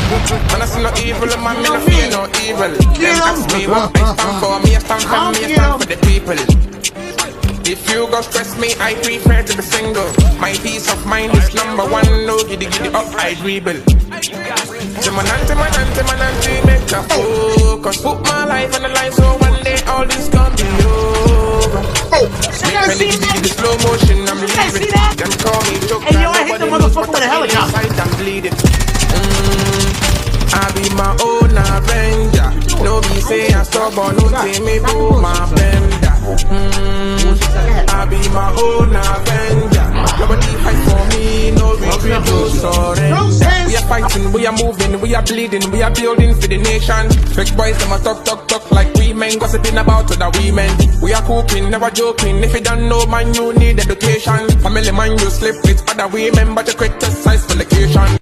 Man, I see no evil, man, me no fear no evil. Them ask me what I stand for, me I stand for, me I stand for the people. If you go stress me, I prefer to be single. My peace of mind is number one, no giddy up, I dribble. Manante, make a focus. Put my life on the line so one day all this gon' be over. Make the slow motion, I'm leaving. Them call me joke, hey, yo, I hit the motherfucker with a helicopter. I'm bleeding. I be my own avenger. No be say I stubborn, no say me do my bender. I be my own avenger. Nobody fight for me, no retreat, no surrender. We are fighting, we are moving, we are bleeding, we are building for the nation. Fake boys, them a talk like we men, gossiping about other women. We are cooking, never joking. If you don't know, man, you need education. Family man, you sleep with other women, but you criticize for location.